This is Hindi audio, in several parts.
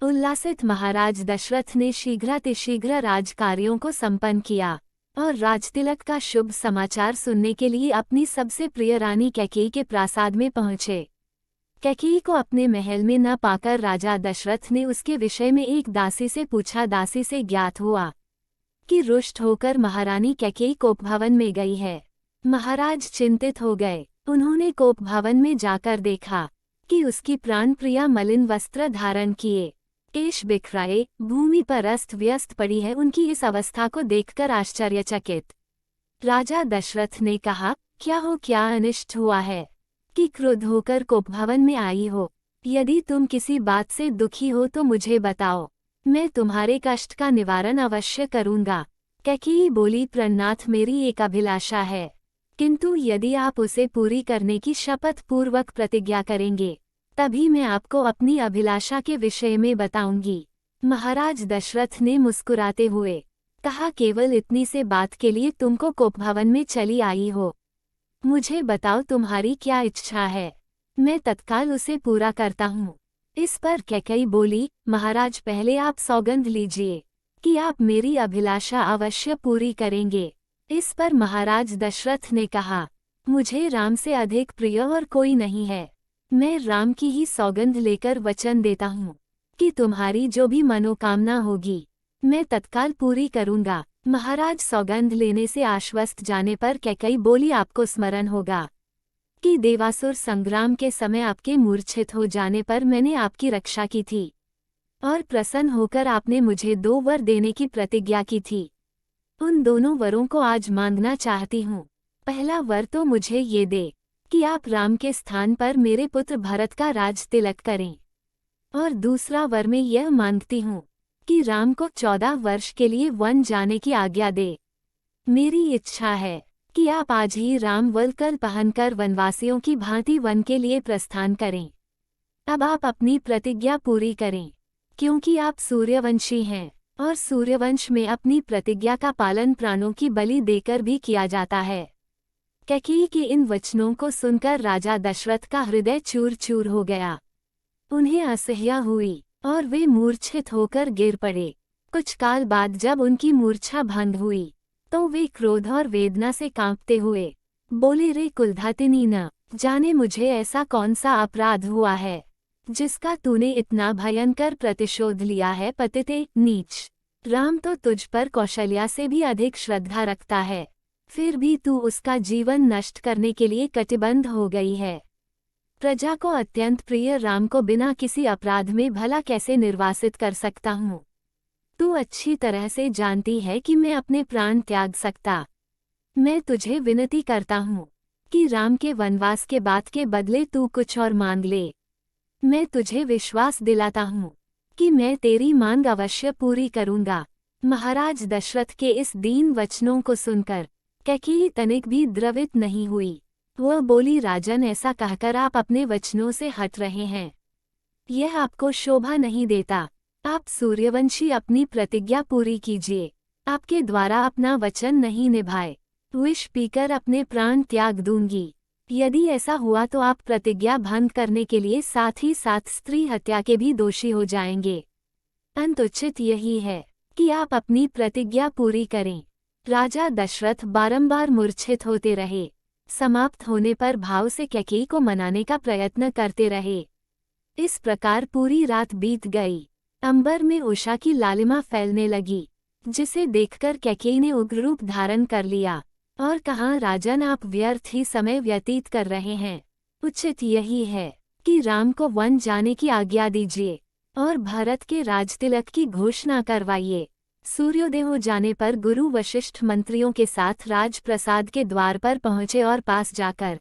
उल्लासित महाराज दशरथ ने शीघ्रातिशीघ्र राज कार्यों को संपन्न किया और राजतिलक का शुभ समाचार सुनने के लिए अपनी सबसे प्रिय रानी कैकेयी के प्रासाद में पहुंचे। कैकेयी को अपने महल में न पाकर राजा दशरथ ने उसके विषय में एक दासी से पूछा। दासी से ज्ञात हुआ कि रुष्ट होकर महारानी कैकेयी कोप भवन में गई है। महाराज चिंतित हो गए। उन्होंने कोप भवन में जाकर देखा कि उसकी प्राण प्रिया मलिन वस्त्र धारण किए, केश बिखराए, भूमि पर अस्त व्यस्त पड़ी है। उनकी इस अवस्था को देखकर आश्चर्यचकित राजा दशरथ ने कहा, क्या अनिष्ट हुआ है कि क्रुद्ध होकर कोप भवन में आई हो? यदि तुम किसी बात से दुखी हो तो मुझे बताओ, मैं तुम्हारे कष्ट का निवारण अवश्य करूंगा। कैकेयी बोली, प्रन्नाथ, मेरी एक अभिलाषा है, किंतु यदि आप उसे पूरी करने की शपथ पूर्वक प्रतिज्ञा करेंगे तभी मैं आपको अपनी अभिलाषा के विषय में बताऊंगी। महाराज दशरथ ने मुस्कुराते हुए कहा, केवल इतनी से बात के लिए तुमको कोप भवन में चली आई हो? मुझे बताओ तुम्हारी क्या इच्छा है, मैं तत्काल उसे पूरा करता हूँ। इस पर कैकेयी बोली, महाराज, पहले आप सौगंध लीजिए कि आप मेरी अभिलाषा अवश्य पूरी करेंगे। इस पर महाराज दशरथ ने कहा, मुझे राम से अधिक प्रिय और कोई नहीं है। मैं राम की ही सौगंध लेकर वचन देता हूँ कि तुम्हारी जो भी मनोकामना होगी मैं तत्काल पूरी करूँगा। महाराज सौगंध लेने से आश्वस्त जाने पर कैकेयी बोली, आपको स्मरण होगा कि देवासुर संग्राम के समय आपके मूर्छित हो जाने पर मैंने आपकी रक्षा की थी और प्रसन्न होकर आपने मुझे 2 वर देने की प्रतिज्ञा की थी। उन दोनों वरों को आज मांगना चाहती हूँ। पहला वर तो मुझे ये दे कि आप राम के स्थान पर मेरे पुत्र भरत का राज तिलक करें, और दूसरा वर में यह मांगती हूँ कि राम को 14 वर्ष के लिए वन जाने की आज्ञा दे। मेरी इच्छा है कि आप आज ही राम वल्कल पहनकर वनवासियों की भांति वन के लिए प्रस्थान करें। अब आप अपनी प्रतिज्ञा पूरी करें, क्योंकि आप सूर्यवंशी हैं और सूर्यवंश में अपनी प्रतिज्ञा का पालन प्राणों की बलि देकर भी किया जाता है। कैकेयी के इन वचनों को सुनकर राजा दशरथ का हृदय चूर चूर हो गया। उन्हें असह्य हुई और वे मूर्छित होकर गिर पड़े। कुछ काल बाद जब उनकी मूर्छा भंग हुई तो वे क्रोध और वेदना से कांपते हुए बोले, रे कुलधातिनी, न जाने मुझे ऐसा कौन सा अपराध हुआ है जिसका तूने इतना भयंकर प्रतिशोध लिया है। पतिते नीच, राम तो तुझ पर कौशल्या से भी अधिक श्रद्धा रखता है, फिर भी तू उसका जीवन नष्ट करने के लिए कटिबद्ध हो गई है। प्रजा को अत्यंत प्रिय राम को बिना किसी अपराध में भला कैसे निर्वासित कर सकता हूँ? तू अच्छी तरह से जानती है कि मैं अपने प्राण त्याग सकता। मैं तुझे विनती करता हूँ कि राम के वनवास के बाद के बदले तू कुछ और मांग ले। मैं तुझे विश्वास दिलाता हूँ कि मैं तेरी मांग अवश्य पूरी करूँगा। महाराज दशरथ के इस दीन वचनों को सुनकर कैकेयी तनिक भी द्रवित नहीं हुई। वह बोली, राजन, ऐसा कहकर आप अपने वचनों से हट रहे हैं। यह आपको शोभा नहीं देता। आप सूर्यवंशी अपनी प्रतिज्ञा पूरी कीजिए। आपके द्वारा अपना वचन नहीं निभाए, विष पीकर अपने प्राण त्याग दूंगी। यदि ऐसा हुआ तो आप प्रतिज्ञा भंग करने के लिए साथ ही साथ स्त्री हत्या के भी दोषी हो जाएंगे। अंत उचित यही है कि आप अपनी प्रतिज्ञा पूरी करें। राजा दशरथ बारंबार मूर्छित होते रहे। समाप्त होने पर भाव से कैकेयी को मनाने का प्रयत्न करते रहे। इस प्रकार पूरी रात बीत गई। अंबर में उषा की लालिमा फैलने लगी, जिसे देखकर कैकेयी ने उग्र रूप धारण कर लिया और कहा, राजन, आप व्यर्थ ही समय व्यतीत कर रहे हैं। उचित यही है कि राम को वन जाने की आज्ञा दीजिए और भरत के राजतिलक की घोषणा करवाइए। सूर्योदय हो जाने पर गुरु वशिष्ठ मंत्रियों के साथ राजप्रसाद के द्वार पर पहुंचे और पास जाकर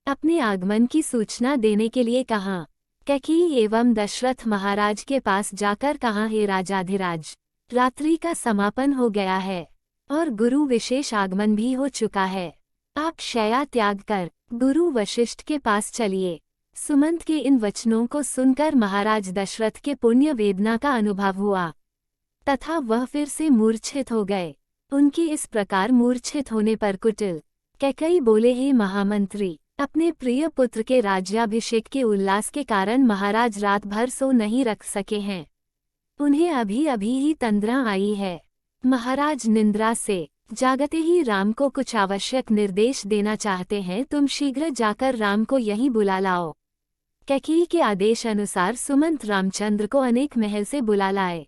अपने आगमन की सूचना देने के लिए कहा। कैकेयी एवं दशरथ महाराज के पास जाकर कहा, हे राजाधिराज, रात्रि का समापन हो गया है और गुरु विशेष आगमन भी हो चुका है। आप शय्या त्याग कर गुरु वशिष्ठ के पास चलिए। सुमंत के इन वचनों को सुनकर महाराज दशरथ के पुण्य वेदना का अनुभव हुआ तथा वह फिर से मूर्छित हो गए। उनके इस प्रकार मूर्छित होने पर कुटिल कैकेयी बोले, हे महामंत्री, अपने प्रिय पुत्र के राज्याभिषेक के उल्लास के कारण महाराज रात भर सो नहीं रख सके हैं। उन्हें अभी अभी ही तंद्रा आई है। महाराज निंद्रा से जागते ही राम को कुछ आवश्यक निर्देश देना चाहते हैं, तुम शीघ्र जाकर राम को यहीं बुला लाओ। कैकेयी के आदेश अनुसार सुमंत रामचंद्र को अनेक महल से बुला लाए।